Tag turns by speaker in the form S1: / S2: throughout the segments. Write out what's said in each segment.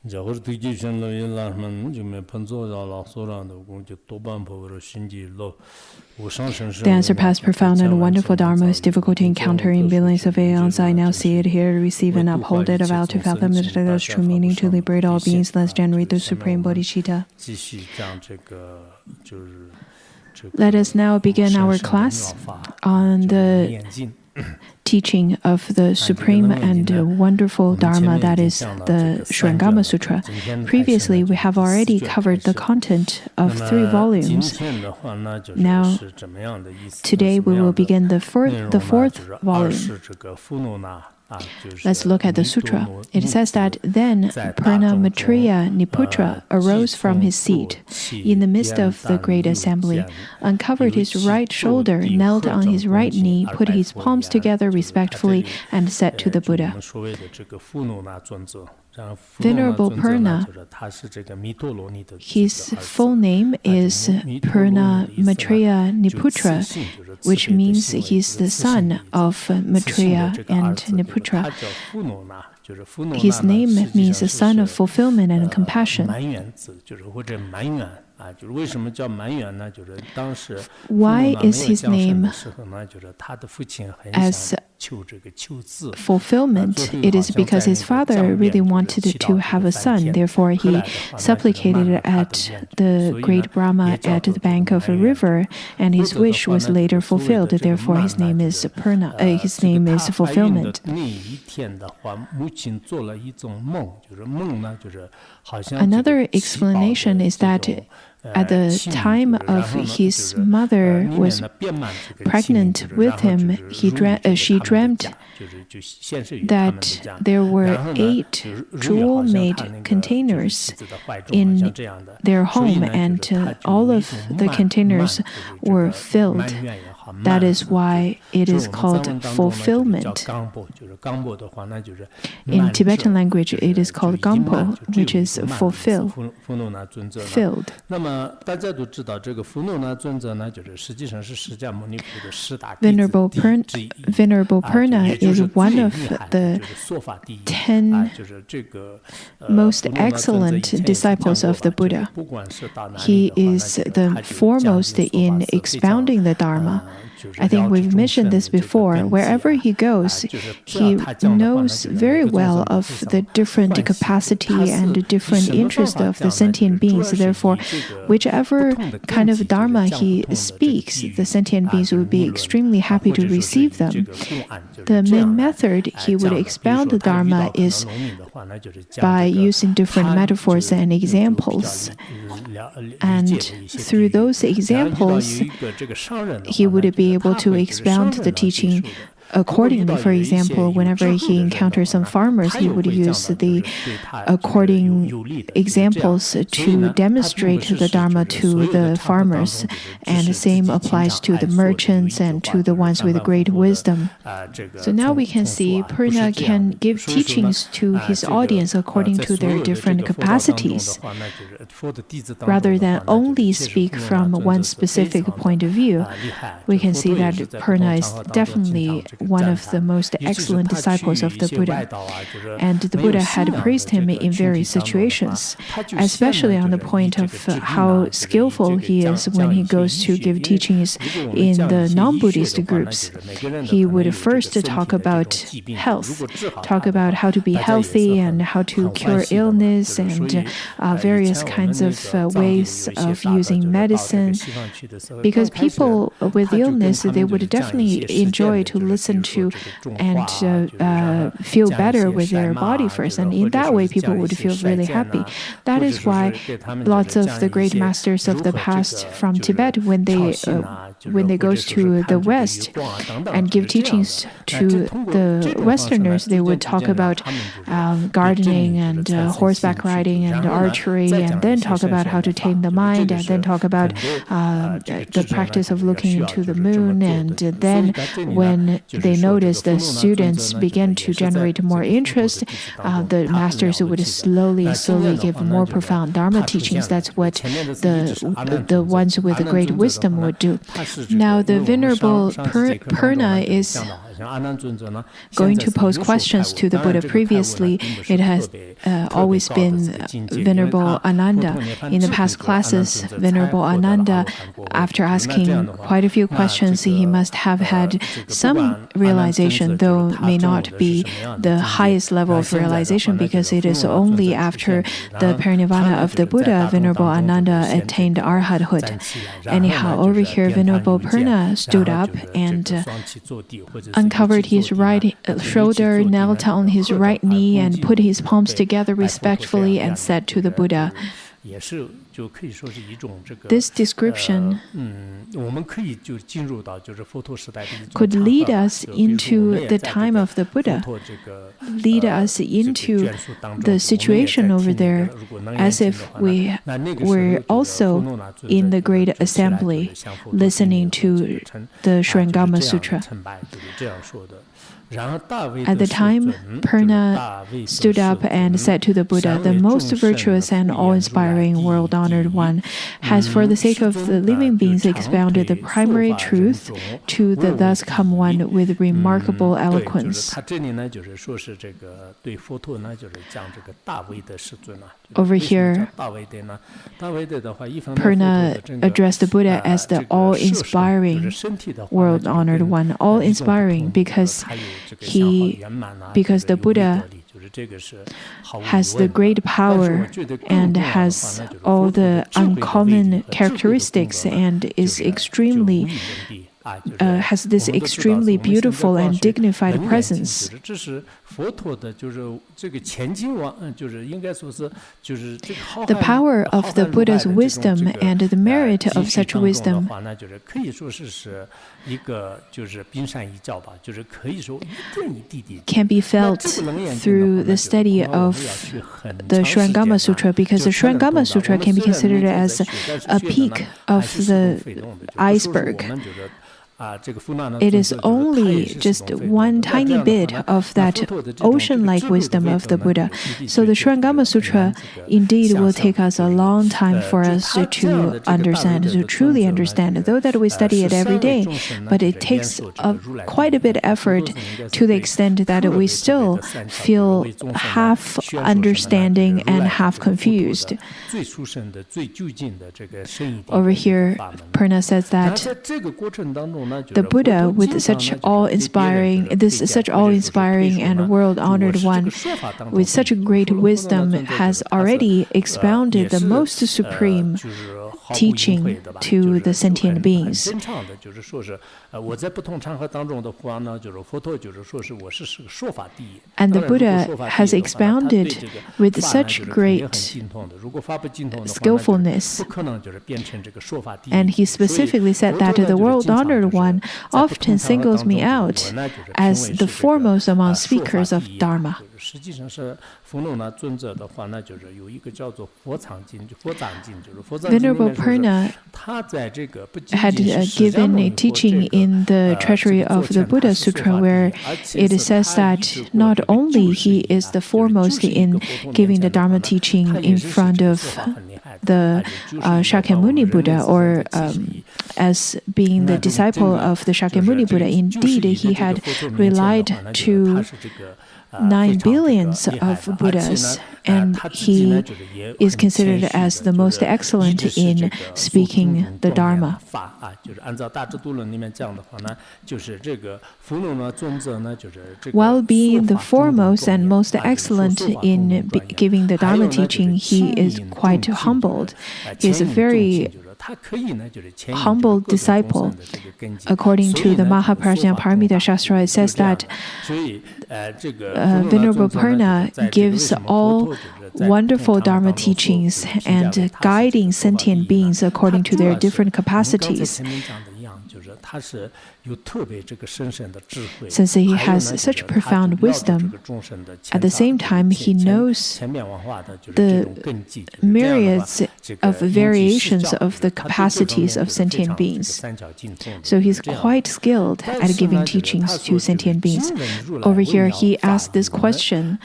S1: The unsurpassed, profound, and wonderful Dharma is difficult to encounter in billions of aeons. I now see it, hear it, receive, and uphold it, avow to fathom it, its true meaning, to liberate all beings, thus generate the supreme bodhicitta. Let us now begin our class on the teaching of the supreme and wonderful Dharma, that is the Surangama Sutra. Previously, we have already covered the content of 3 volumes. Now, today we will begin the 4th volume. Let's look at the sutra. It says that then Purna Maitreya Niputra arose from his seat in the midst of the great assembly, uncovered his right shoulder, knelt on his right knee, put his palms together respectfully, and said to the Buddha, Venerable Purna, his full name is Purna Maitreya Niputra, which means he's the son of Maitreya and Niputra. His name means the son of fulfillment and compassion. Why is his name as fulfillment? It is because his father really wanted to have a son. Therefore, he supplicated at the great Brahma at the bank of a river, and his wish was later fulfilled. Therefore, his name is Purna. His name is fulfillment. Another explanation is that at the time of his mother was pregnant with him, she dreamt that there were 8 jewel-made containers in their home, and all of the containers were filled. That is why it is called fulfillment. In Tibetan language, it is called gampo, which is fulfill, filled. Venerable Purna is one of the 10 most excellent disciples of the Buddha. He is the foremost in expounding the Dharma. I think we've mentioned this before. Wherever he goes, he knows very well of the different capacity and the different interest of the sentient beings. Therefore, whichever kind of Dharma he speaks, the sentient beings will be extremely happy to receive them. The main method he would expound the Dharma is by using different metaphors and examples. And through those examples, he would be able to expound the teaching accordingly. For example, whenever he encounters some farmers, he would use the according examples to demonstrate the Dharma to the farmers. And the same applies to the merchants and to the ones with great wisdom. So now we can see Purna can give teachings to his audience according to their different capacities, rather than only speak from one specific point of view. We can see that Purna is definitely one of the most excellent disciples of the Buddha. And the Buddha had praised him in various situations, especially on the point of how skillful he is when he goes to give teachings in the non-Buddhist groups. He would first talk about health, talk about how to be healthy and how to cure illness and various kinds of ways of using medicine. Because people with illness, they would definitely enjoy to listen to and feel better with their body first. And in that way, people would feel really happy. That is why lots of the great masters of the past from Tibet, when they when they goes to the West and give teachings to the Westerners, they would talk about gardening and horseback riding and archery, and then talk about how to tame the mind, and then talk about the practice of looking into the moon. And then when they noticed the students began to generate more interest, the masters would slowly give more profound Dharma teachings. That's what the ones with great wisdom would do. Now, the Venerable Purna is going to pose questions to the Buddha. Previously, it has always been Venerable Ananda. In the past classes, Venerable Ananda, after asking quite a few questions, he must have had some realization, though may not be the highest level of realization, because it is only after the parinirvana of the Buddha, Venerable Ananda attained arhathood. Anyhow, over here, Venerable Purna stood up and uncovered his right shoulder, knelt on his right knee, and put his palms together respectfully and said to the Buddha, this description could lead us into the time of the Buddha, lead us into the situation over there, as if we were also in the great assembly listening to the Surangama Sutra. At the time, Purna stood up and said to the Buddha, the most virtuous and awe-inspiring world-honored one has, for the sake of the living beings, expounded the primary truth to the thus come one with remarkable eloquence. Over here, Purna addressed the Buddha as the awe-inspiring world-honored one, awe-inspiring because the Buddha has the great power and has all the uncommon characteristics and is extremely has this extremely beautiful and dignified presence. The power of the Buddha's wisdom and the merit of such wisdom can be felt through the study of the Surangama Sutra, because the Surangama Sutra can be considered as a peak of the iceberg. It is only just one tiny bit of that ocean-like wisdom of the Buddha. So the Surangama Sutra indeed will take us a long time for us to understand, to truly understand, though that we study it every day. But it takes quite a bit of effort, to the extent that we still feel half understanding and half confused. Over here, Purna says that the Buddha, with such awe-inspiring and world-honored one, with such great wisdom, has already expounded the most supreme teaching to the sentient beings. And the Buddha has expounded with such great skillfulness. And he specifically said that the world-honored one often singles me out as the foremost among speakers of Dharma. Venerable Purna had given a teaching in the treasury of the Buddha Sutra, where it says that not only he is the foremost in giving the Dharma teaching in front of the Shakyamuni Buddha, or as being the disciple of the Shakyamuni Buddha. Indeed, he had relied to 9 billions of Buddhas, and he is considered as the most excellent in speaking the Dharma. While being the foremost and most excellent in giving the Dharma teaching, he is quite humbled. He is a very humble disciple. According to the Mahaprajna Paramita Shastra, it says that Venerable Purna gives all wonderful Dharma teachings and guiding sentient beings according to their different capacities. since he has such profound wisdom, at the same time he knows the myriads of variations of the capacities of sentient beings. So he's quite skilled at giving teachings to sentient beings. Over here, he asked this question: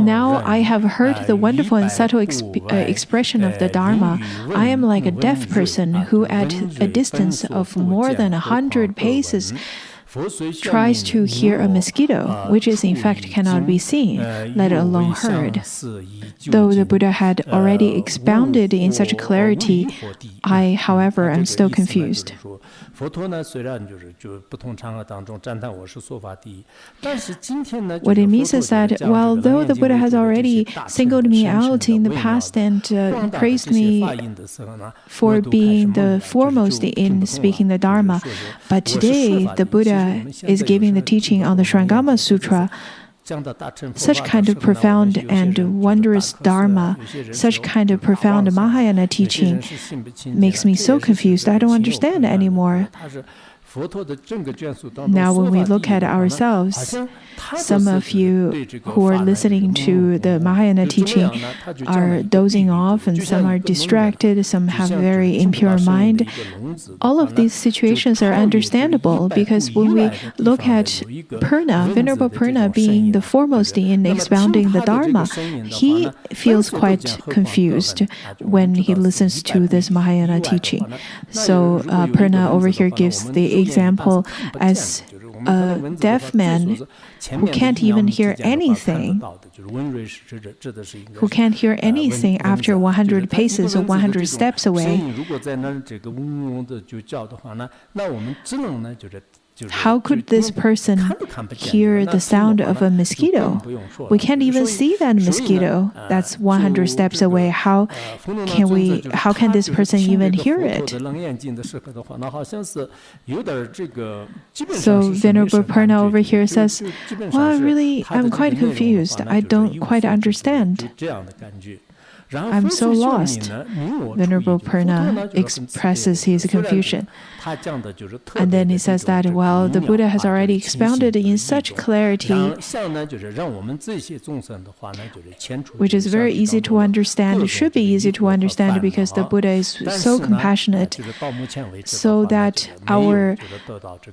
S1: now I have heard the wonderful and subtle expression of the Dharma. I am like a deaf person who at a distance of more than 100 paces tries to hear a mosquito, which is in fact cannot be seen, let alone heard. Though the Buddha had already expounded in such clarity, I, however, am still confused. What it means is that, well, though the Buddha has already singled me out in the past and praised me for being the foremost in speaking the Dharma, but today the Buddha is giving the teaching on the Surangama Sutra. Such kind of profound and wondrous Dharma, such kind of profound Mahayana teaching makes me so confused. I don't understand anymore. Now, when we look at ourselves, some of you who are listening to the Mahayana teaching are dozing off, and some are distracted, some have very impure mind. All of these situations are understandable because when we look at Purna, Venerable Purna being the foremost in expounding the Dharma, he feels quite confused when he listens to this Mahayana teaching. So Purna over here gives the example as a deaf man who can't even hear anything, who can't hear anything after 100 paces or 100 steps away. How could this person hear the sound of a mosquito? We can't even see that mosquito that's 100 steps away. How can this person even hear it? So Venerable Purna over here says, well, really, I'm quite confused. I don't quite understand. I'm so lost. Venerable Purna expresses his confusion. And then he says that, well, the Buddha has already expounded in such clarity, which is very easy to understand. It should be easy to understand because the Buddha is so compassionate, so that our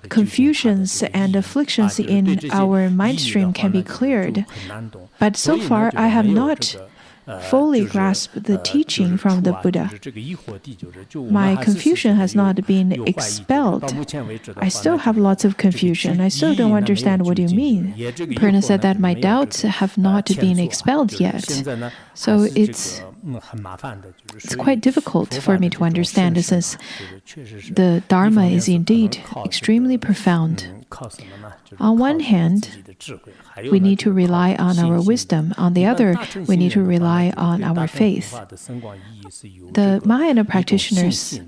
S1: confusions and afflictions in our mind stream can be cleared. But so far, I have not fully grasped the teaching from the Buddha. My confusion has not been expelled. I still have lots of confusion. I still don't understand what you mean. Purna said that my doubts have not been expelled yet. So it's quite difficult for me to understand since the Dharma is indeed extremely profound. On one hand, we need to rely on our wisdom. On the other, we need to rely on our faith. The Mahayana practitioners,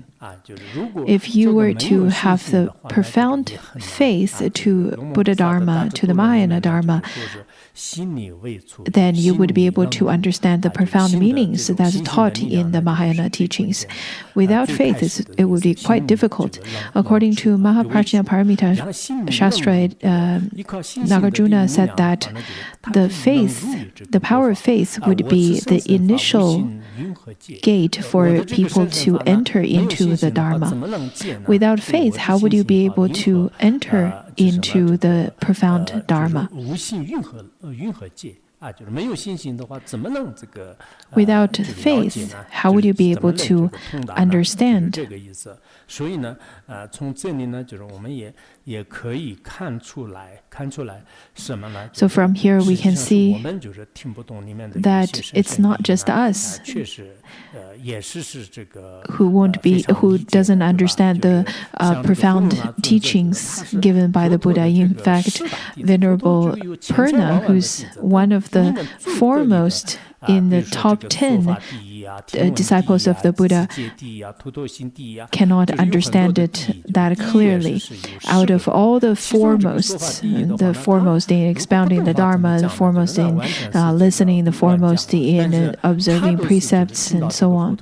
S1: if you were to have the profound faith to Buddha Dharma, to the Mahayana Dharma, then you would be able to understand the profound meanings that's taught in the Mahayana teachings. Without faith, it would be quite difficult. According to Mahaprajna Paramita Shastra, Nagarjuna said that the power of faith would be the initial gate for people to enter into the Dharma. Without faith, how would you be able to enter into the profound Dharma? Without faith, how would you be able to understand? So from here we can see that it's not just us who doesn't understand the profound teachings given by the Buddha. In fact, Venerable Purna, who's one of the foremost in the top 10 disciples of the Buddha cannot understand it that clearly. Out of all the foremost in expounding the Dharma, the foremost in listening, the foremost in observing precepts, and so on.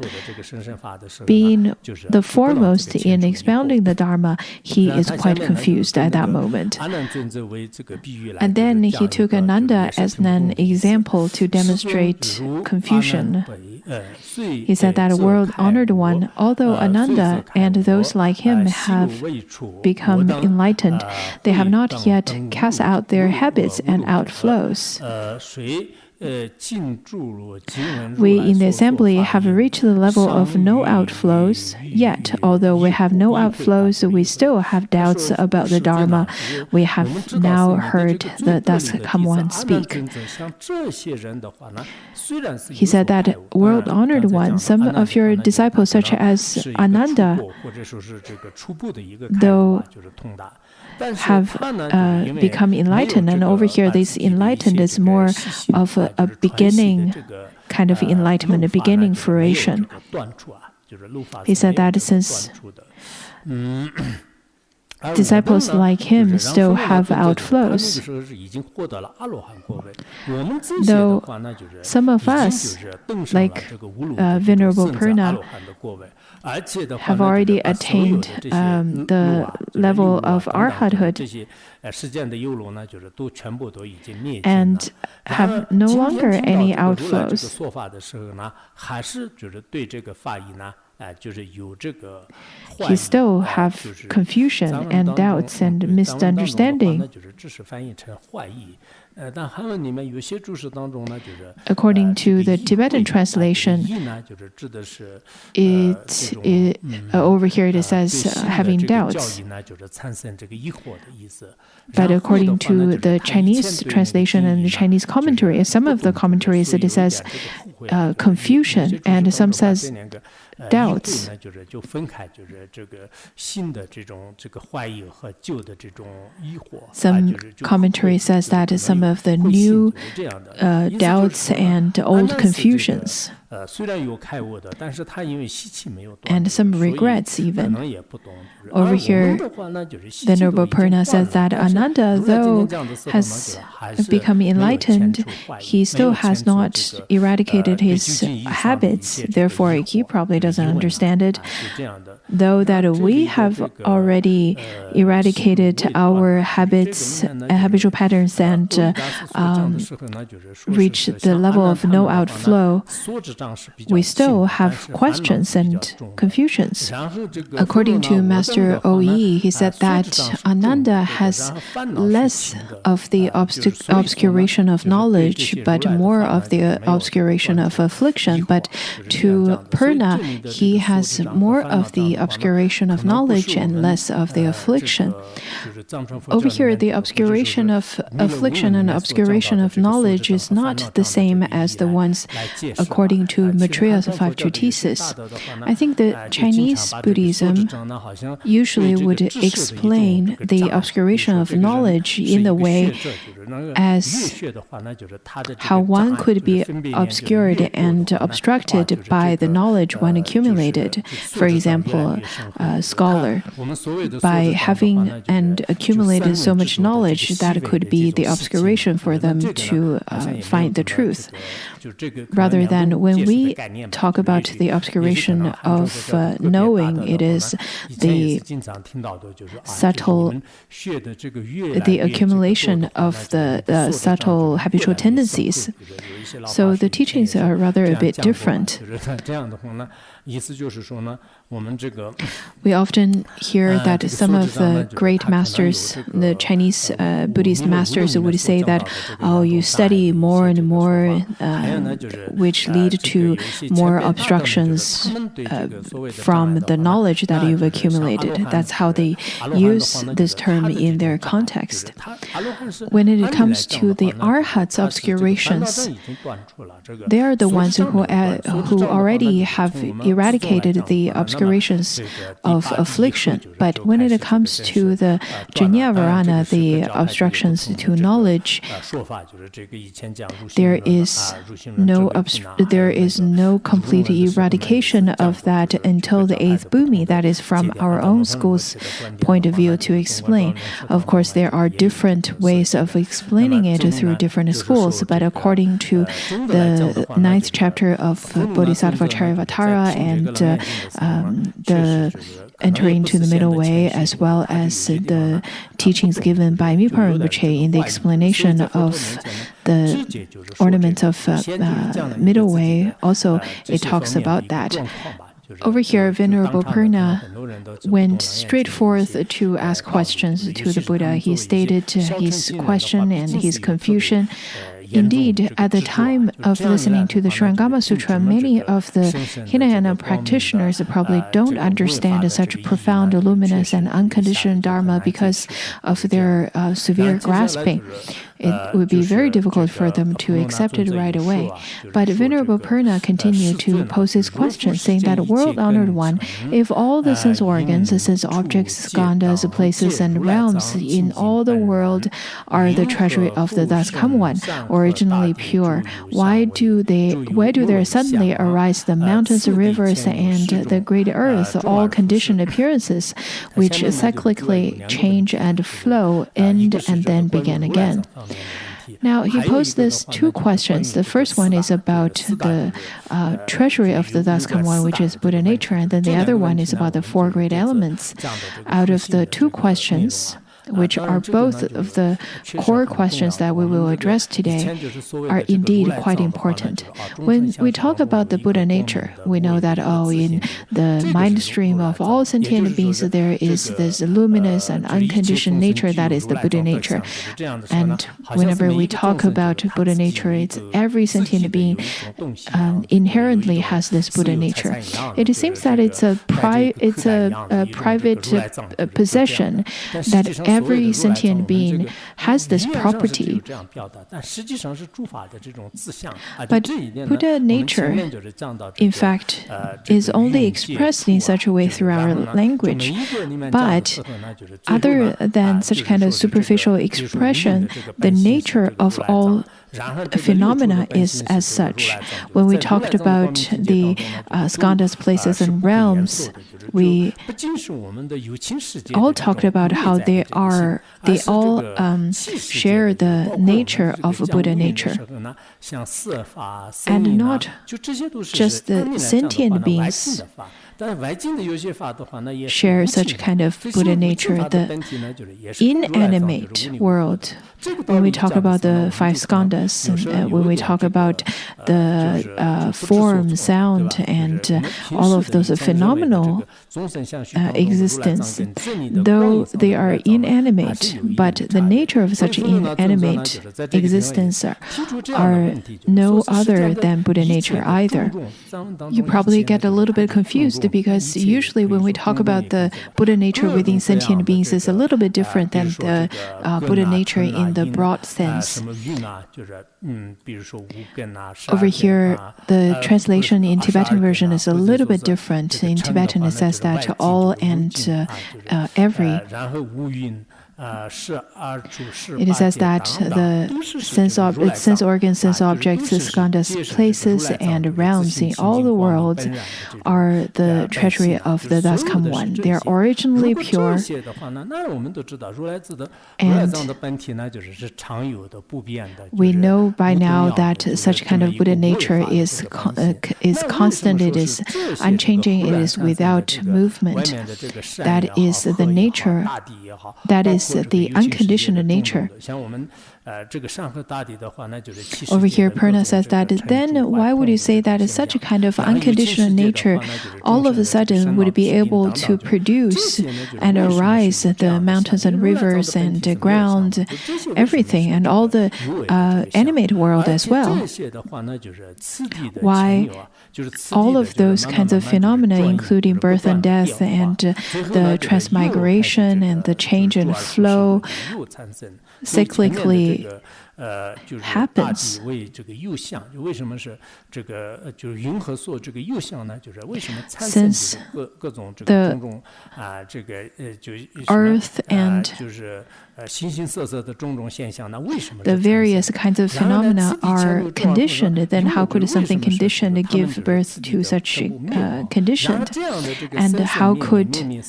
S1: Being the foremost in expounding the Dharma, he is quite confused at that moment. And then he took Ananda as an example to demonstrate confusion. He said that world-honored one, although Ananda and those like him have become enlightened, they have not yet cast out their habits and outflows. We in the assembly have reached the level of no outflows, yet, although we have no outflows, we still have doubts about the Dharma. We have now heard the Thus Come One speak. He said that, world-honored one, some of your disciples, such as Ananda, though have become enlightened, and over here this enlightened is more of a beginning kind of enlightenment, a beginning fruition. He said that since disciples like him still have outflows, though some of us, like Venerable Purna, have already attained the level of arhathood and have no longer any outflows. He still have confusion and doubts and misunderstanding. According to the Tibetan translation, over here it says having doubts. But according to the Chinese translation and the Chinese commentary, some of the commentaries it says confusion, and some says doubts. Some commentary says that some of the new doubts and old confusions, and some regrets even. Over here, Venerable Purna says that Ananda, though has become enlightened, he still has not eradicated his habits, therefore he probably doesn't understand it. Though that we have already eradicated our habits, habitual patterns, and reached the level of no outflow, we still have questions and confusions. According to Master O.E., he said that Ananda has less of the obscuration of knowledge, but more of the obscuration of affliction. But to Purna, he has more of the obscuration of knowledge and less of the affliction. Over here, the obscuration of affliction and obscuration of knowledge is not the same as the ones according to Maitreya's five treatises. I think that Chinese Buddhism usually would explain the obscuration of knowledge in the way as how one could be obscured and obstructed by the knowledge one accumulated. For example, a scholar, by having and accumulated so much knowledge, that could be the obscuration for them to find the truth. Rather than when we talk about the obscuration of knowing, it is the subtle, the accumulation of the subtle habitual tendencies. So the teachings are rather a bit different. We often hear that some of the great masters, the Chinese Buddhist masters, would say that, oh, you study more and more, which lead to more obstructions from the knowledge that you've accumulated. That's how they use this term in their context. When it comes to the arhats' obscurations, they are the ones who already have eradicated the obscurations transgressions of affliction. But when it comes to the Vajrayana, the obstructions to knowledge, there is no complete eradication of that until the 8th bhumi. That is from our own school's point of view to explain. Of course, there are different ways of explaining it through different schools, but according to the 9th chapter of Bodhisattva Charyavatara and the entering into the middle way, as well as the teachings given by Mipa Rinpoche in the explanation of the ornaments of middle way, also it talks about that. Over here, Venerable Purna went straight forth to ask questions to the Buddha. He stated his question and his confusion. Indeed, at the time of listening to the Surangama Sutra, many of the Hinayana practitioners probably don't understand such profound, luminous, and unconditioned Dharma because of their severe grasping. It would be very difficult for them to accept it right away. But Venerable Purna continued to pose his question, saying that, world-honored one, if all the sense organs, sense objects, skandhas, places, and realms in all the world are the treasury of the thus come one, originally pure, why do there suddenly arise the mountains, rivers, and the great earth, all conditioned appearances, which cyclically change and flow, end and then begin again? Now, he posed these two questions. The first one is about the treasury of the thus come one, which is Buddha nature, and then the other one is about the four great elements. Out of the two questions, which are both of the core questions that we will address today, are indeed quite important. When we talk about the Buddha nature, we know that, in the mind stream of all sentient beings, there is this luminous and unconditioned nature that is the Buddha nature. And whenever we talk about Buddha nature, it's every sentient being inherently has this Buddha nature. It seems that it's a private possession that every sentient being has this property. But Buddha nature, in fact, is only expressed in such a way through our language. But other than such kind of superficial expression, the nature of all phenomena is as such. When we talked about the skandhas, places, and realms, we all talked about how they all share the nature of Buddha nature. And not just the sentient beings share such kind of Buddha nature. The inanimate world, when we talk about the five skandhas, when we talk about the form, sound, and all of those phenomenal existence, though they are inanimate, but the nature of such inanimate existence are no other than Buddha nature either. You probably get a little bit confused because usually when we talk about the Buddha nature within sentient beings, it's a little bit different than the Buddha nature in the broad sense. Over here, the translation in Tibetan version is a little bit different. In Tibetan, it says that all and every. It says that the sense organs, sense objects, skandhas, places, and realms in all the world are the treasury of the thus come one. They are originally pure, and we know by now that such kind of Buddha nature is constant, it is unchanging, it is without movement. That is the nature, that is the unconditioned nature. Over here, Purna says that, then why would you say that such a kind of unconditional nature all of a sudden would be able to produce and arise the mountains and rivers and the ground, everything, and all the animate world as well? Why all of those kinds of phenomena, including birth and death and the transmigration and the change and flow, cyclically happens. Since the earth and the various kinds of phenomena are conditioned, then how could something conditioned give birth to such conditioned? And how could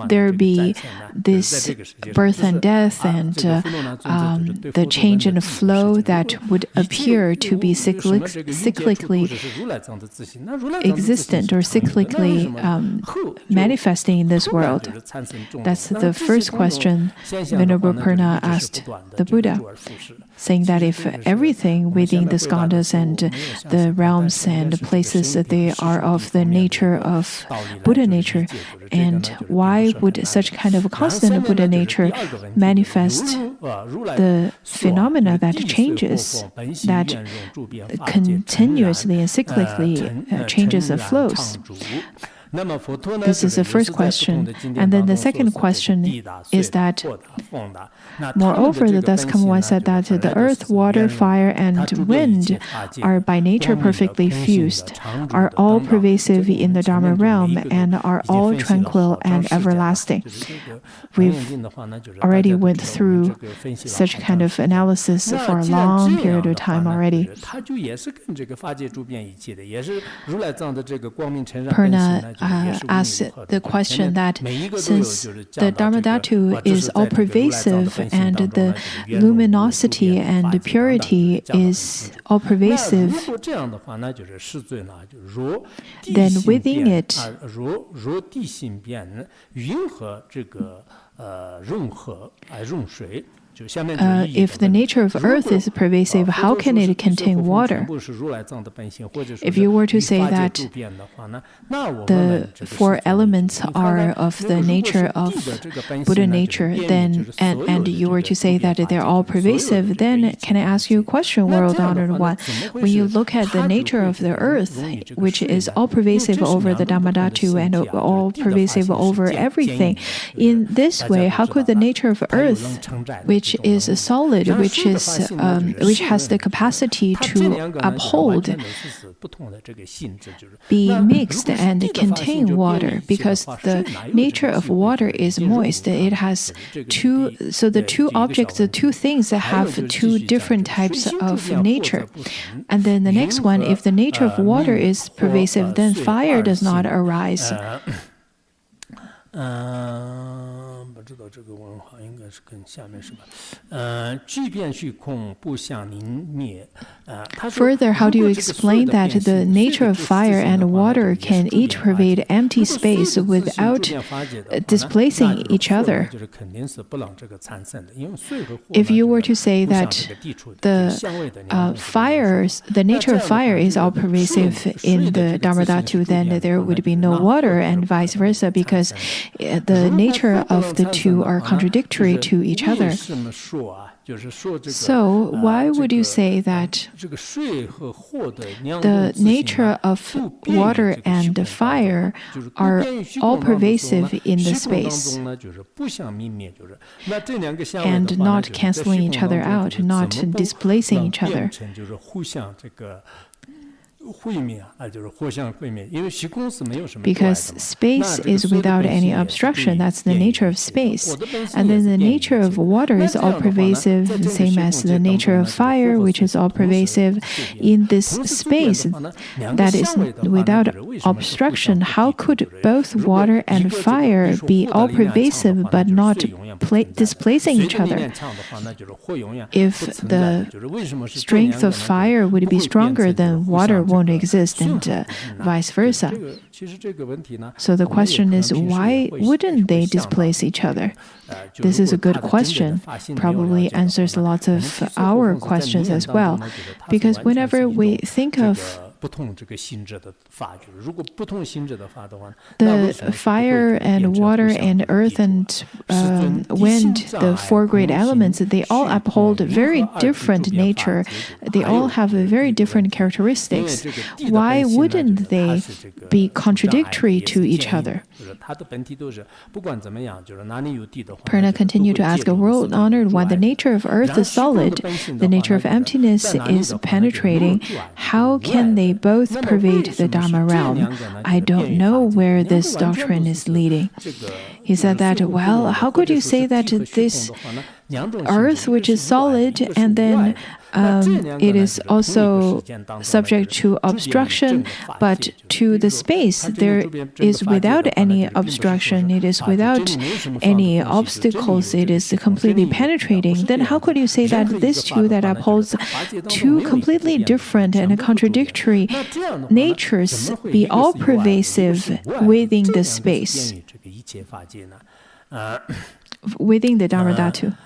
S1: there be this birth and death and the change in flow that would appear to be cyclically existent or cyclically manifesting in this world? That's the first question Venerable Purna asked the Buddha, saying that if everything within the skandhas and the realms and places, they are of the nature of Buddha nature, and why would such kind of a constant Buddha nature manifest the phenomena that changes, that continuously and cyclically changes and flows? This is the first question. And then the second question is that, moreover, the thus come one said that the earth, water, fire, and wind are by nature perfectly fused, are all pervasive in the Dharma realm, and are all tranquil and everlasting. We've already went through such kind of analysis for a long period of time already. Purna asked the question that since the Dharmadhatu is all pervasive and the luminosity and the purity is all pervasive, then within it, if the nature of earth is pervasive, how can it contain water? If you were to say that the four elements are of the nature of Buddha nature, then and you were to say that they're all pervasive, then can I ask you a question, world-honored one? When you look at the nature of the earth, which is all pervasive over the Dhammadhatu and all pervasive over everything, in this way, how could the nature of earth, which is a solid, which has the capacity to uphold, be mixed and contain water? Because the nature of water is moist. It has the two objects, the two things that have two different types of nature. And then the next one, if the nature of water is pervasive, then fire does not arise. Further, how do you explain that the nature of fire and water can each pervade empty space without displacing each other? If you were to say that the nature of fire is all pervasive in the Dharmadhatu, then there would be no water, and vice versa, because the nature of the two are contradictory to each other. So why would you say that the nature of water and fire are all pervasive in the space and not canceling each other out, not displacing each other? Because space is without any obstruction. That's the nature of space. And then the nature of water is all pervasive, same as the nature of fire, which is all pervasive in this space that is without obstruction. How could both water and fire be all pervasive but not displacing each other? If the strength of fire would be stronger, then water won't exist, and vice versa. So the question is, why wouldn't they displace each other? This is a good question. Probably answers lots of our questions as well. Because whenever we think of the fire and water and earth and wind, the four great elements, they all uphold very different nature. They all have very different characteristics. Why wouldn't they be contradictory to each other? Purna continued to ask, a world-honored one, the nature of earth is solid, the nature of emptiness is penetrating. How can they both pervade the Dharma realm? I don't know where this doctrine is leading. He said that, well, how could you say that this earth, which is solid, and then it is also subject to obstruction, but to the space, there is without any obstruction, it is without any obstacles, it is completely penetrating. Then how could you say that these two that upholds two completely different and contradictory natures be all pervasive within the space, within the Dharma Dhatu?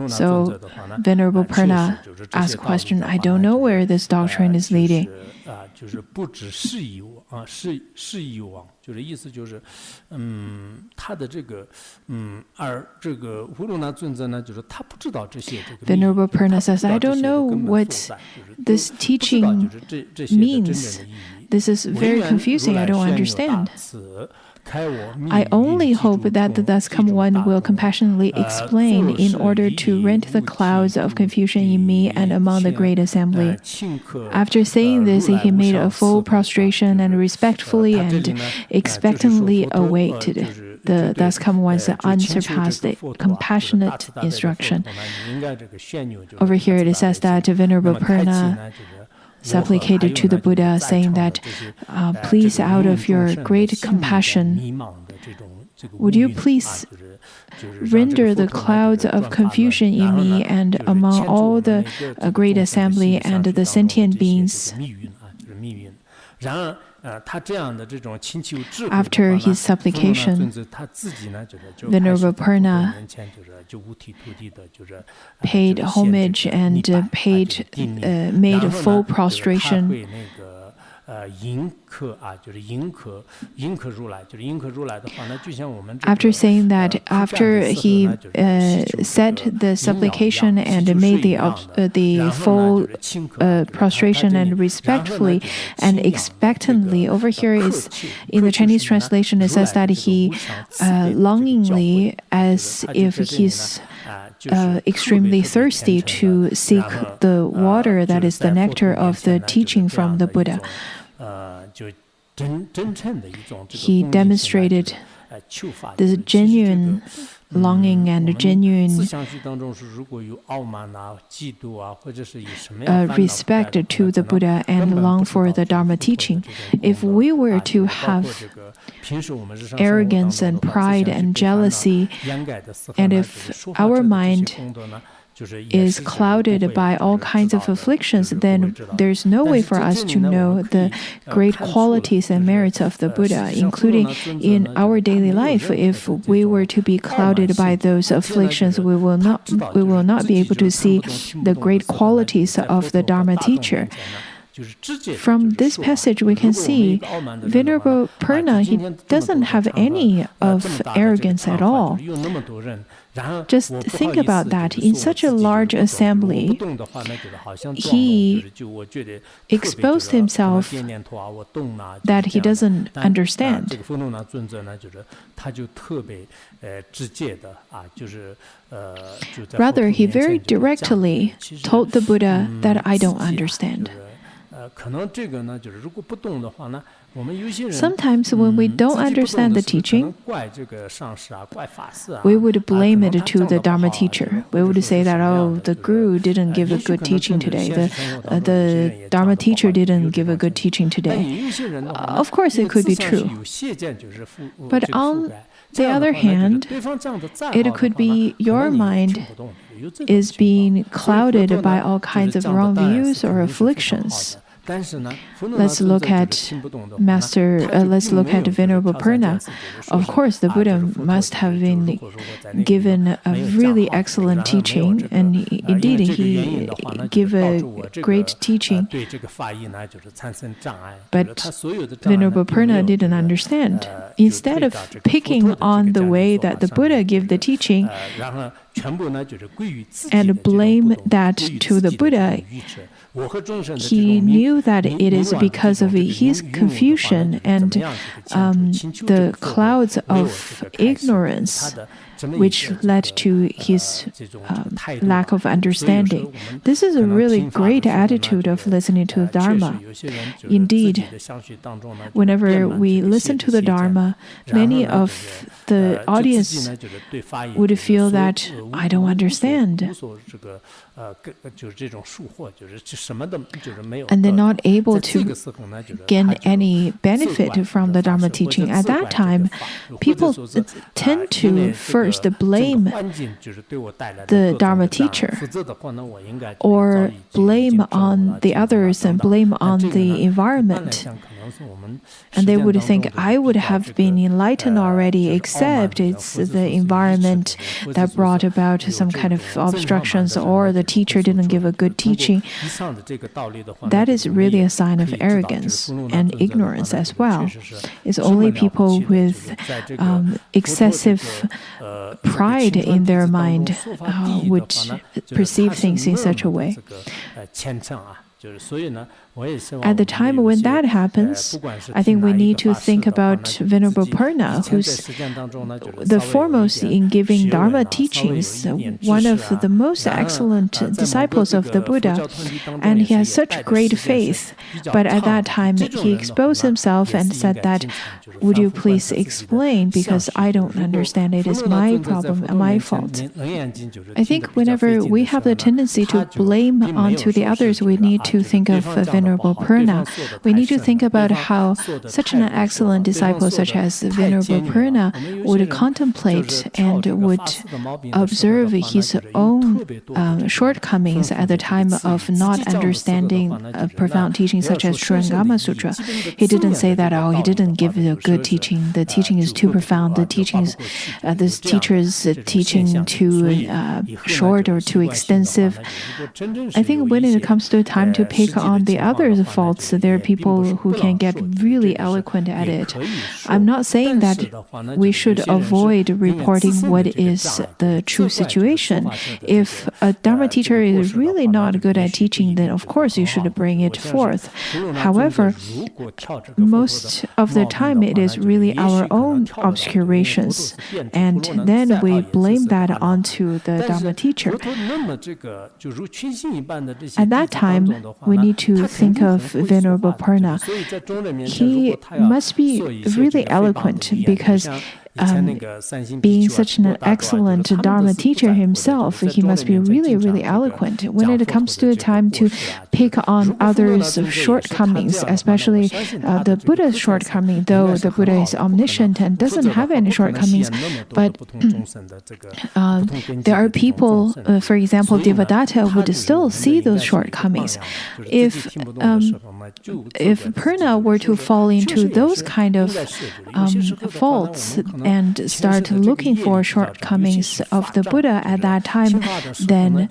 S1: So, Venerable Purna asked a question, I don't know where this doctrine is leading. Venerable Purna says, I don't know what this teaching means. This is very confusing. I don't understand. I only hope that the thus come one will compassionately explain in order to rent the clouds of confusion in me and among the great assembly. After saying this, he made a full prostration and respectfully and expectantly awaited the thus come one's unsurpassed compassionate instruction. Over here it says that Venerable Purna supplicated to the Buddha, saying that, please, out of your great compassion, would you please render the clouds of confusion in me and among all the great assembly and the sentient beings? After his supplication, Venerable Purna paid homage and made a full prostration. After saying that, after he said the supplication and made the full prostration and respectfully and expectantly, over here is in the Chinese translation it says that he longingly, as if he's extremely thirsty to seek the water that is the nectar of the teaching from the Buddha. He demonstrated this genuine longing and genuine respect to the Buddha and long for the Dharma teaching. If we were to have arrogance and pride and jealousy, and if our mind is clouded by all kinds of afflictions, then there's no way for us to know the great qualities and merits of the Buddha, including in our daily life. If we were to be clouded by those afflictions, we will not be able to see the great qualities of the Dharma teacher. From this passage, we can see Venerable Purna, he doesn't have any of arrogance at all. Just think about that. In such a large assembly, he exposed himself that he doesn't understand. Rather, he very directly told the Buddha that I don't understand. Sometimes when we don't understand the teaching, we would blame it to the Dharma teacher. We would say that, oh, the Guru didn't give a good teaching today. The Dharma teacher didn't give a good teaching today. Of course, it could be true. But on the other hand, it could be your mind is being clouded by all kinds of wrong views or afflictions. Let's look at Venerable Purna. Of course, the Buddha must have been given a really excellent teaching, and indeed he gave a great teaching. But Venerable Purna didn't understand. Instead of picking on the way that the Buddha gave the teaching and blame that to the Buddha, he knew that it is because of his confusion and the clouds of ignorance which led to his lack of understanding. This is a really great attitude of listening to the Dharma. Indeed, whenever we listen to the Dharma, many of the audience would feel that I don't understand. And they're not able to gain any benefit from the Dharma teaching. At that time, people tend to first blame the Dharma teacher or blame on the others and blame on the environment. And they would think, I would have been enlightened already, except it's the environment that brought about some kind of obstructions, or the teacher didn't give a good teaching. That is really a sign of arrogance and ignorance as well. It's only people with excessive pride in their mind would perceive things in such a way. At the time when that happens, I think we need to think about Venerable Purna, who's the foremost in giving Dharma teachings, one of the most excellent disciples of the Buddha, and he has such great faith. But at that time, he exposed himself and said that, would you please explain, because I don't understand, it is my problem, my fault. I think whenever we have the tendency to blame onto the others, we need to think of Venerable Purna. We need to think about how such an excellent disciple such as Venerable Purna would contemplate and would observe his own shortcomings at the time of not understanding profound teachings such as Surangama Sutra. He didn't say that, he didn't give a good teaching. The teaching is too profound. The teaching is, this teacher's teaching too short or too extensive. I think when it comes to time to pick on the others' faults, there are people who can get really eloquent at it. I'm not saying that we should avoid reporting what is the true situation. If a Dharma teacher is really not good at teaching, then of course you should bring it forth. However, most of the time it is really our own obscurations, and then we blame that onto the Dharma teacher. At that time, we need to think of Venerable Purna. He must be really eloquent, because being such an excellent Dharma teacher himself, he must be really, really eloquent. When it comes to a time to pick on others' shortcomings, especially the Buddha's shortcoming, though the Buddha is omniscient and doesn't have any shortcomings, but there are people, for example, Devadatta would still see those shortcomings. If Purna were to fall into those kind of faults and start looking for shortcomings of the Buddha at that time, then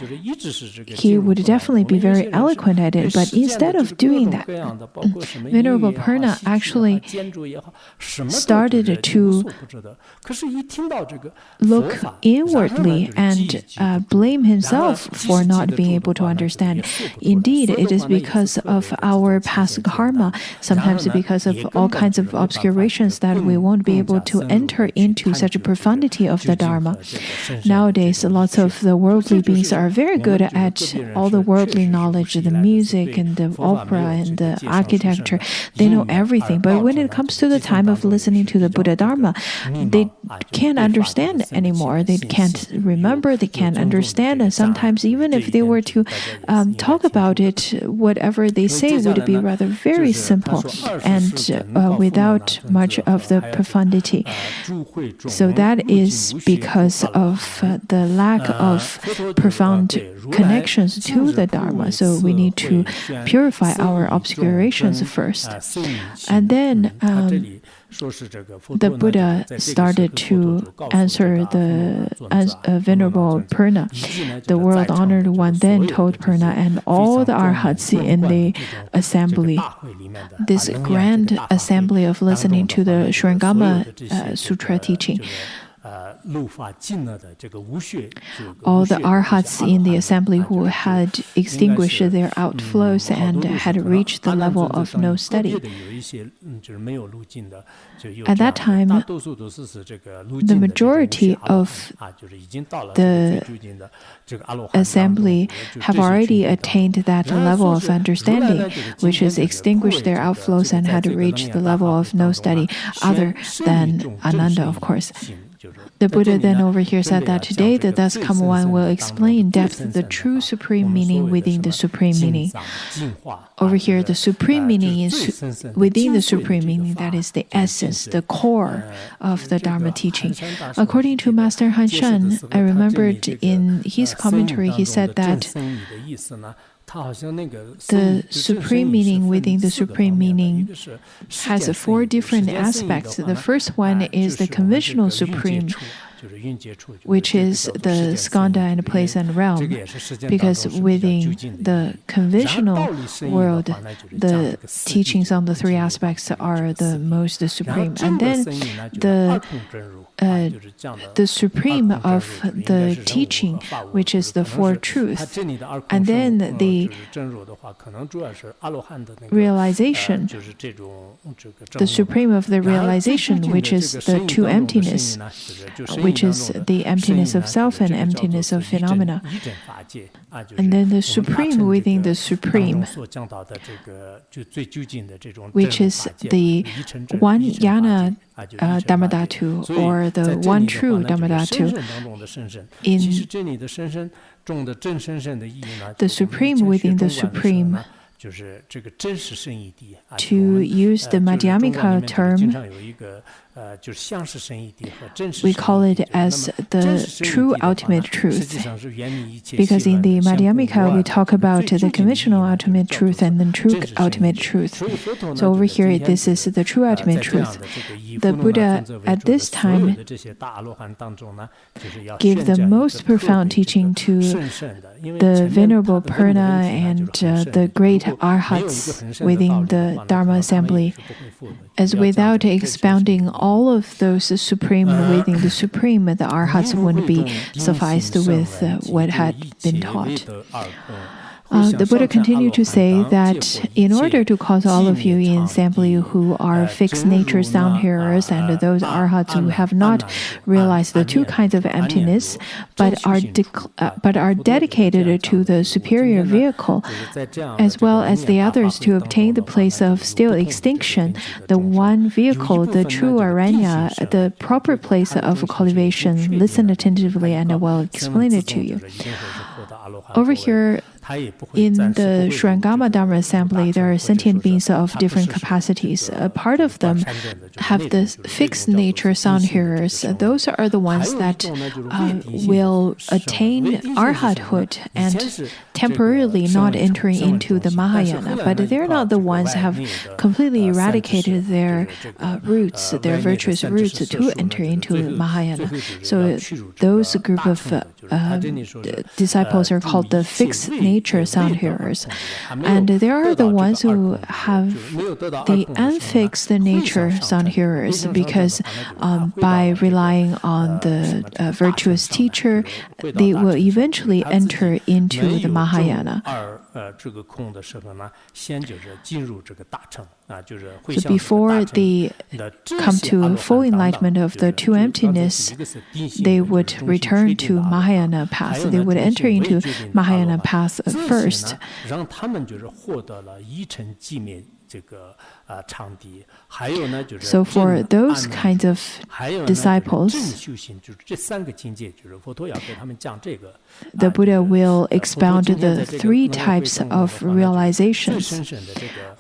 S1: he would definitely be very eloquent at it. But instead of doing that, Venerable Purna actually started to look inwardly and blame himself for not being able to understand. Indeed, it is because of our past karma, sometimes because of all kinds of obscurations, that we won't be able to enter into such a profundity of the Dharma. Nowadays, lots of the worldly beings are very good at all the worldly knowledge, the music and the opera and the architecture. They know everything. But when it comes to the time of listening to the Buddha Dharma, they can't understand anymore. They can't remember, they can't understand. And sometimes even if they were to talk about it, whatever they say would be rather very simple and without much of the profundity. So that is because of the lack of profound connections to the Dharma. So we need to purify our obscurations first. And then the Buddha started to answer the Venerable Purna. The world-honored one then told Purna and all the arhats in the assembly, this grand assembly of listening to the Surangama Sutra teaching. all the arhats in the assembly who had extinguished their outflows and had reached the level of no study. At that time, the majority of the assembly have already attained that level of understanding, which is extinguished their outflows and had reached the level of no study, other than Ananda, of course. The Buddha then over here said that today the thus come one will explain in depth the true supreme meaning within the supreme meaning. Over here, the supreme meaning is within the supreme meaning, that is the essence, the core of the Dharma teaching. According to Master Han Shen, I remembered in his commentary, he said that the supreme meaning within the supreme meaning has 4 different aspects. The first one is the conventional supreme, which is the skandha and place and realm, because within the conventional world, the teachings on the 3 aspects are the most supreme. And then the supreme of the teaching, which is the 4 truths, and then the realization, the supreme of the realization, which is the 2 emptiness, which is the emptiness of self and emptiness of phenomena. And then the supreme within the supreme, which is the one yana Dhammadhatu, or the one true Dhammadhatu. In the supreme within the supreme, to use the Madhyamika term, we call it as the true ultimate truth. Because in the Madhyamika, we talk about the conventional ultimate truth and the true ultimate truth. So over here, this is the true ultimate truth. The Buddha at this time gave the most profound teaching to the Venerable Purna and the great arhats within the Dharma assembly, as without expounding all of those supreme within the supreme, the arhats wouldn't be sufficed with what had been taught. The Buddha continued to say that in order to cause all of you in assembly who are fixed nature sound hearers and those arhats who have not realized the 2 kinds of emptiness but are dedicated to the superior vehicle, as well as the others to obtain the place of still extinction, the one vehicle, the true aranya, the proper place of cultivation, listen attentively and I will explain it to you. Over here, in the Surangama Dharma Assembly, there are sentient beings of different capacities. A part of them have the fixed nature sound hearers. Those are the ones that will attain arhathood and temporarily not entering into the Mahayana. But they're not the ones who have completely eradicated their roots, their virtuous roots, to enter into Mahayana. So those group of disciples are called the fixed nature sound hearers. And there are the ones who have the unfixed nature sound hearers, because by relying on the virtuous teacher, they will eventually enter into the Mahayana. So before they come to full enlightenment of the 2 emptiness, they would return to Mahayana path. They would enter into Mahayana path first. So for those kinds of disciples, the Buddha will expound the 3 types of realizations,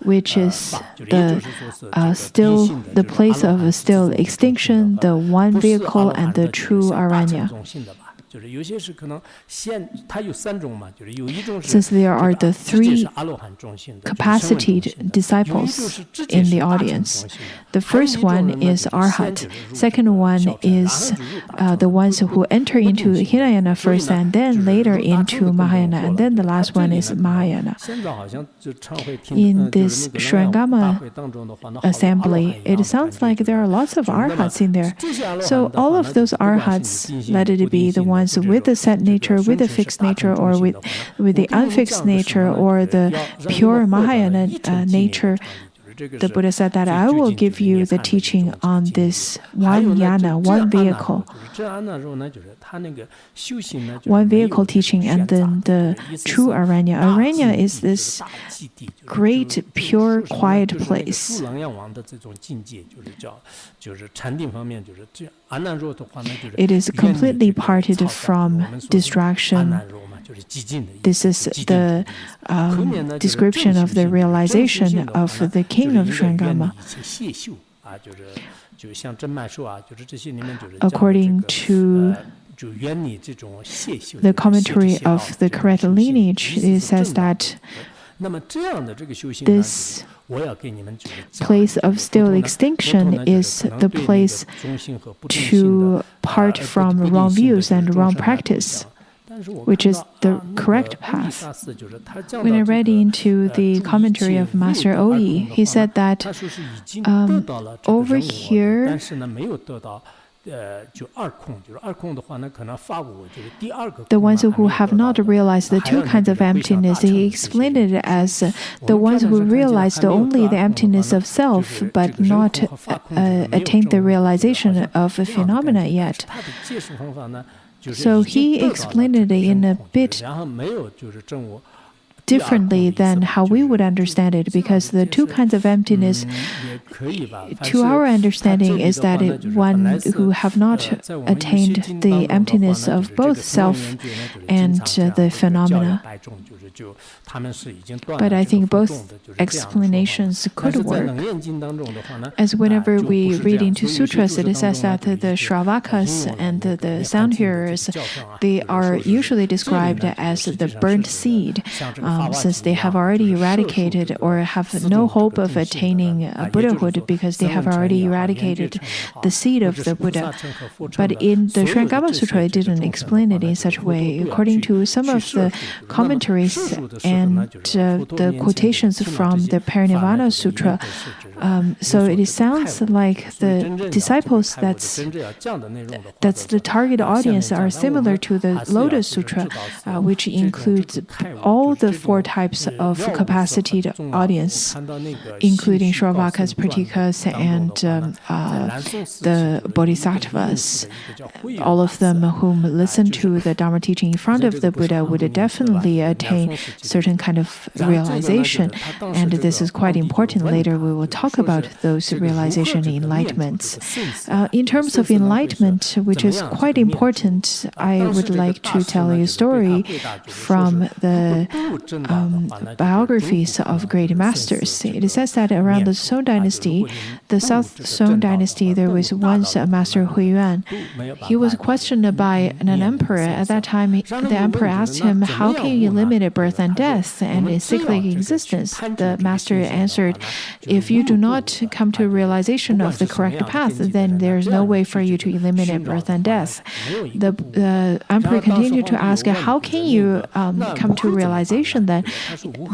S1: which is the place of still extinction, the one vehicle, and the true aranya. Since there are the three capacitated disciples in the audience, the first one is Arhat, second one is the ones who enter into Hinayana first and then later into Mahayana, and then the last one is Mahayana. In this Surangama assembly, it sounds like there are lots of Arhats in there. So all of those Arhats, let it be the ones with the set nature, with the fixed nature, or with the unfixed nature, or the pure Mahayana nature, the Buddha said that I will give you the teaching on this one yana, one vehicle teaching, and then the true aranya. Aranya is this great, pure, quiet place. It is completely parted from distraction. This is the description of the realization of the king of Surangama. According to the commentary of the correct lineage, it says that this place of still extinction is the place to part from wrong views and wrong practice, which is the correct path. When I read into the commentary of Master Oyi, he said that over here, the ones who have not realized the two kinds of emptiness, he explained it as the ones who realized only the emptiness of self, but not attained the realization of a phenomena yet. So he explained it in a bit differently than how we would understand it, because the two kinds of emptiness, to our understanding, is that one who have not attained the emptiness of both self and the phenomena. But I think both explanations could work. As whenever we read into sutras, it says that the Shravakas and the sound hearers, they are usually described as the burnt seed, since they have already eradicated or have no hope of attaining Buddhahood because they have already eradicated the seed of the Buddha. But in the Surangama Sutra, it didn't explain it in such a way. According to some of the commentaries and the quotations from the Parinirvana Sutra, so it sounds like the disciples that's the target audience are similar to the Lotus Sutra, which includes all the four types of capacitated audience, including Shravakas, Pratikas, and the Bodhisattvas. All of them whom listen to the Dharma teaching in front of the Buddha would definitely attain certain kind of realization, and this is quite important. Later we will talk about those realization enlightenments. In terms of enlightenment, which is quite important, I would like to tell you a story from the biographies of great masters. It says that around the Song dynasty, the South Song dynasty, there was once a master Huiyuan. He was questioned by an emperor. At that time, the emperor asked him, "How can you eliminate birth and death and cyclic existence?" The master answered, "If you do not come to a realization of the correct path, then there is no way for you to eliminate birth and death." The emperor continued to ask, "How can you come to realization then?"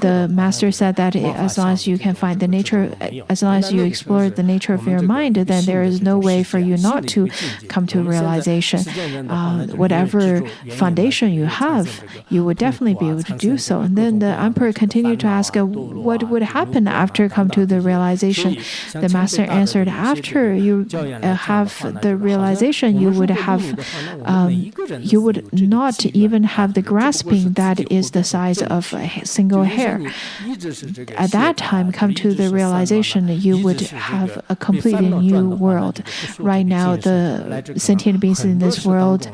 S1: The master said that as long as you can find the nature, as long as you explore the nature of your mind, then there is no way for you not to come to realization. Whatever foundation you have, you would definitely be able to do so. And then the emperor continued to ask, what would happen after come to the realization? The master answered, after you have the realization, you would not even have the grasping that is the size of a single hair. At that time, come to the realization, you would have a completely new world. Right now, the sentient beings in this world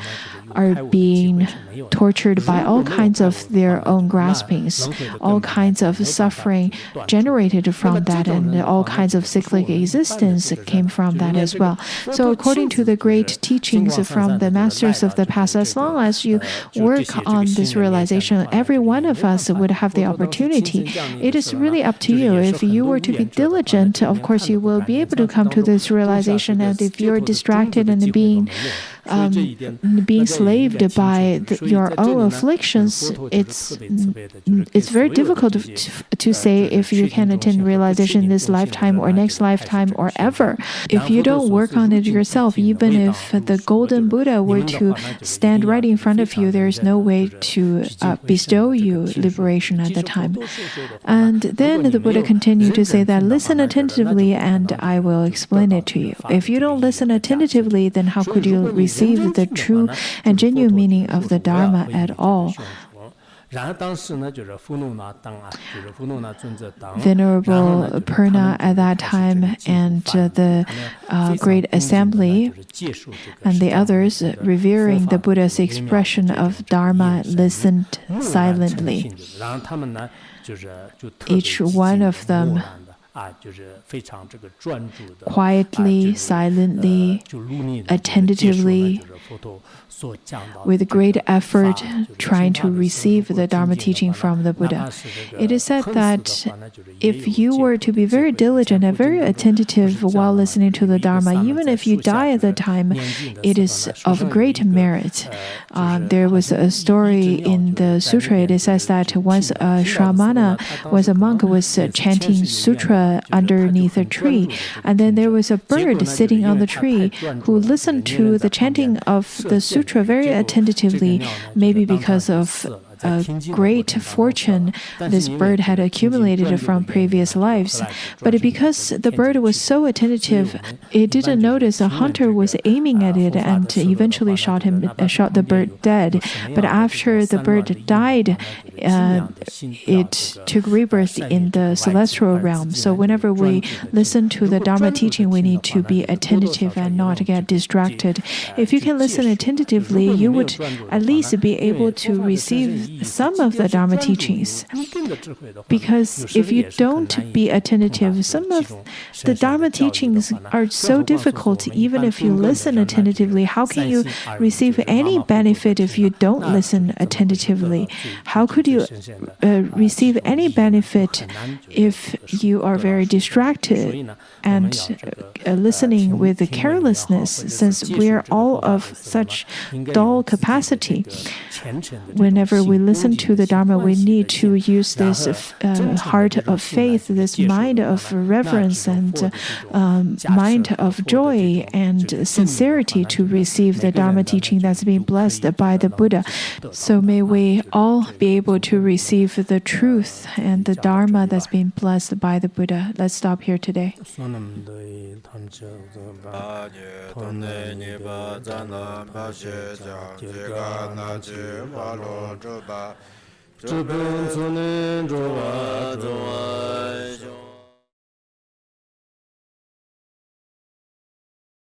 S1: are being tortured by all kinds of their own graspings, all kinds of suffering generated from that, and all kinds of cyclic existence came from that as well. So according to the great teachings from the masters of the past, as long as you work on this realization, every one of us would have the opportunity. It is really up to you. If you were to be diligent, of course you will be able to come to this realization, and if you're distracted and being enslaved by your own afflictions, it's very difficult to say if you can attain realization this lifetime or next lifetime or ever. If you don't work on it yourself, even if the golden Buddha were to stand right in front of you, there is no way to bestow you liberation at the time. And then the Buddha continued to say that listen attentively and I will explain it to you. If you don't listen attentively, then how could you receive the true and genuine meaning of the Dharma at all? Venerable Purna at that time and the Great Assembly and the others revering the Buddha's expression of Dharma listened silently. Each one of them quietly, silently, attentively, with great effort, trying to receive the Dharma teaching from the Buddha. It is said that if you were to be very diligent and very attentive while listening to the Dharma, even if you die at the time, it is of great merit. There was a story in the sutra. It says that once a Shramana, was a monk, was chanting sutra underneath a tree, and then there was a bird sitting on the tree who listened to the chanting of the sutra very attentively, maybe because of a great fortune this bird had accumulated from previous lives. But because the bird was so attentive, it didn't notice a hunter was aiming at it and eventually shot the bird dead. But after the bird died, it took rebirth in the celestial realm. So whenever we listen to the Dharma teaching, we need to be attentive and not get distracted. If you can listen attentively, you would at least be able to receive some of the Dharma teachings. Because if you don't be attentive, some of the Dharma teachings are so difficult. Even if you listen attentively, how can you receive any benefit if you don't listen attentively? How could you receive any benefit if you are very distracted and listening with carelessness, since we are all of such dull capacity? Whenever we listen to the Dharma, we need to use this heart of faith, this mind of reverence and mind of joy and sincerity to receive the Dharma teaching that's been blessed by the Buddha. So may we all be able to receive the truth and the Dharma that's been blessed by the Buddha. Let's stop here today.
S2: zhi ben zu nen zhu wa zhu wai